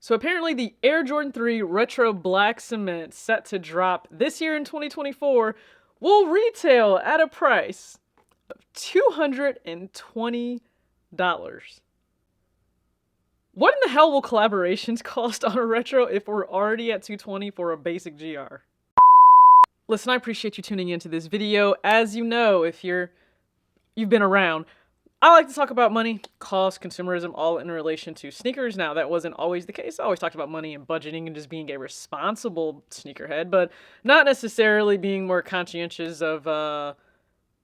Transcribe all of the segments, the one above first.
So apparently the Air Jordan 3 Retro Black Cement set to drop this year in 2024 will retail at a price of $220. What in the hell will collaborations cost on a retro if we're already at 220 for a basic GR? Listen, I appreciate you tuning into this video. As you know, if you've been around, I like to talk about money, cost, consumerism, all in relation to sneakers. Now, that wasn't always the case. I always talked about money and budgeting and just being a responsible sneakerhead, but not necessarily being more conscientious of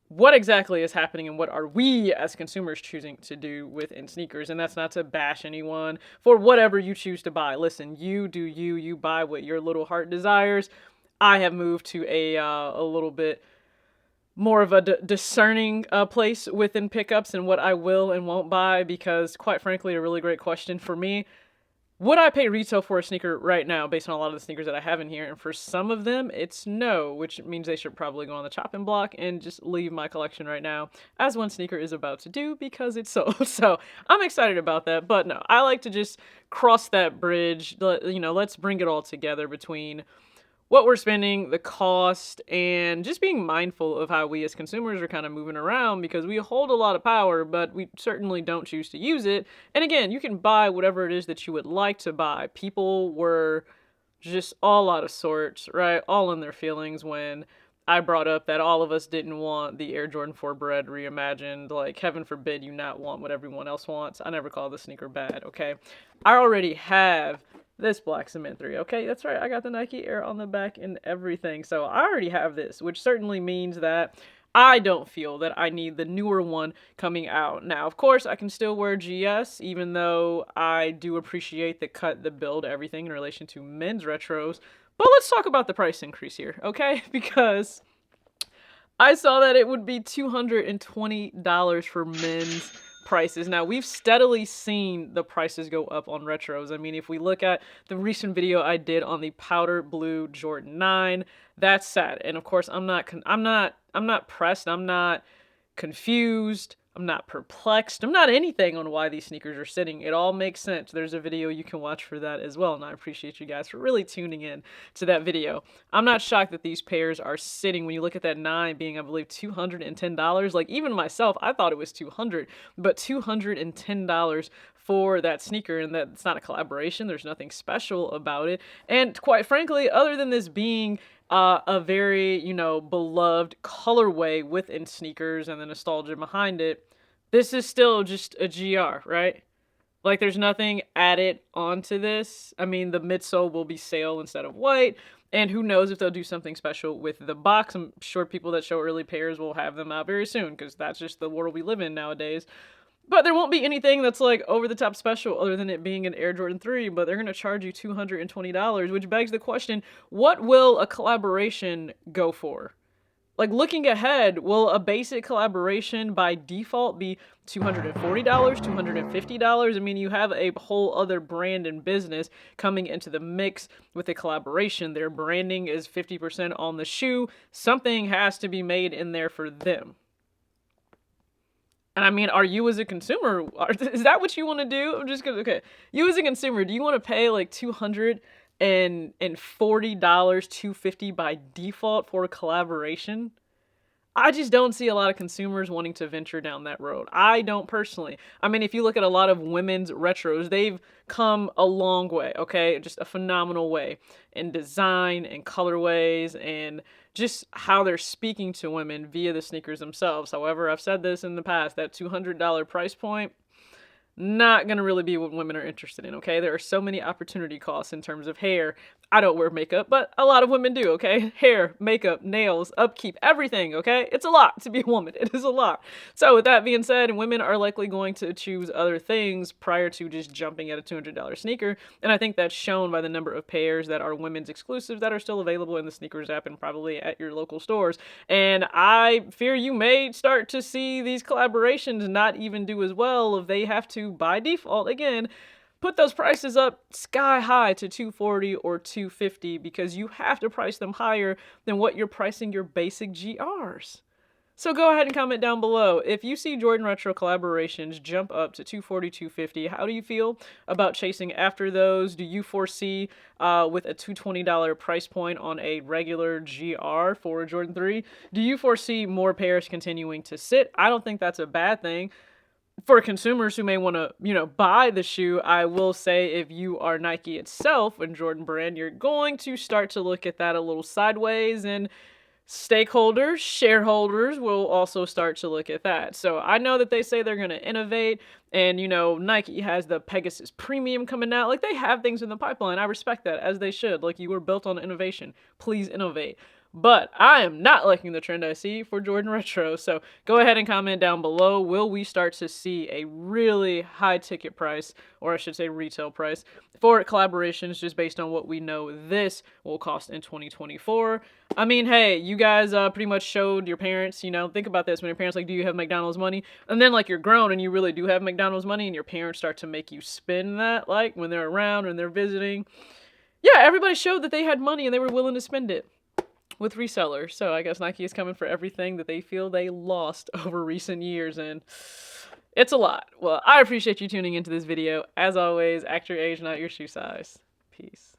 what exactly is happening and what are we as consumers choosing to do within sneakers. And that's not to bash anyone for whatever you choose to buy. Listen, you do you, you buy what your little heart desires. I have moved to a little bit more of a discerning place within pickups and what I will and won't buy, because quite frankly, a really great question for me: would I pay retail for a sneaker right now based on a lot of the sneakers that I have in here? And for some of them, it's no, which means they should probably go on the chopping block and just leave my collection right now, as one sneaker is about to do because it's sold. So I'm excited about that. But no, I like to just cross that bridge. Let's bring it all together between what we're spending, the cost, and just being mindful of how we as consumers are kind of moving around, because we hold a lot of power, but we certainly don't choose to use it. And again, you can buy whatever it is that you would like to buy. People were just all out of sorts, right? All in their feelings when I brought up that all of us didn't want the Air Jordan 4 Bread reimagined. Like, heaven forbid you not want what everyone else wants. I never call the sneaker bad, okay? I already have this Black Cement 3, okay? That's right, I got the Nike Air on the back and everything. So I already have this, which certainly means that I don't feel that I need the newer one coming out. Now, of course, I can still wear GS, even though I do appreciate the cut, the build, everything in relation to men's retros. But let's talk about the price increase here, okay? Because I saw that it would be $220 for men's prices. Now, we've steadily seen the prices go up on retros. I mean, if we look at the recent video I did on the powder blue Jordan 9, that's sad. And of course, I'm not pressed. I'm not confused. I'm not perplexed. I'm not anything on why these sneakers are sitting. It all makes sense. There's a video you can watch for that as well, and I appreciate you guys for really tuning in to that video. I'm not shocked that these pairs are sitting. When you look at that 9 being, I believe, $210, like even myself, I thought it was $200, but $210 for that sneaker, and that it's not a collaboration. There's nothing special about it. And quite frankly, other than this being a very, beloved colorway within sneakers and the nostalgia behind it, this is still just a GR, right? Like, there's nothing added onto this. I mean, the midsole will be sail instead of white, and who knows if they'll do something special with the box. I'm sure people that show early pairs will have them out very soon, because that's just the world we live in nowadays. But there won't be anything that's like over the top special other than it being an Air Jordan 3, but they're going to charge you $220, which begs the question, what will a collaboration go for? Like, looking ahead, will a basic collaboration by default be $240, $250? I mean, you have a whole other brand and business coming into the mix with a collaboration. Their branding is 50% on the shoe. Something has to be made in there for them. And I mean, are you as a consumer, is that what you want to do? I'm just gonna, okay. You as a consumer, do you want to pay like $240, $250 by default for a collaboration? I just don't see a lot of consumers wanting to venture down that road. I don't personally. I mean, if you look at a lot of women's retros, they've come a long way, okay? Just a phenomenal way in design and colorways and just how they're speaking to women via the sneakers themselves. However, I've said this in the past, that $200 price point, not going to really be what women are interested in, okay? There are so many opportunity costs in terms of hair. I don't wear makeup, but a lot of women do, okay? Hair, makeup, nails, upkeep, everything, okay? It's a lot to be a woman. It is a lot. So with that being said, women are likely going to choose other things prior to just jumping at a $200 sneaker. And I think that's shown by the number of pairs that are women's exclusives that are still available in the sneakers app and probably at your local stores. And I fear you may start to see these collaborations not even do as well if they have to, by default, again, put those prices up sky high to $240 or $250, because you have to price them higher than what you're pricing your basic GRs. So go ahead and comment down below. If you see Jordan Retro collaborations jump up to $240, $250, how do you feel about chasing after those? Do you foresee with a $220 price point on a regular GR for a Jordan 3, do you foresee more pairs continuing to sit? I don't think that's a bad thing. For consumers who may want to, buy the shoe, I will say if you are Nike itself and Jordan Brand, you're going to start to look at that a little sideways, and stakeholders, shareholders will also start to look at that. So I know that they say they're going to innovate, and Nike has the Pegasus Premium coming out. Like, they have things in the pipeline. I respect that, as they should. Like, you were built on innovation. Please innovate. But I am not liking the trend I see for Jordan Retro. So go ahead and comment down below. Will we start to see a really high ticket price, or I should say retail price, for collaborations just based on what we know this will cost in 2024? I mean, hey, you guys pretty much showed your parents, think about this. When your parents like, do you have McDonald's money? And then like you're grown and you really do have McDonald's money, and your parents start to make you spend that, like when they're around and they're visiting. Yeah, everybody showed that they had money and they were willing to spend it with resellers. So I guess Nike is coming for everything that they feel they lost over recent years, and it's a lot. Well, I appreciate you tuning into this video. As always, act your age, not your shoe size. Peace.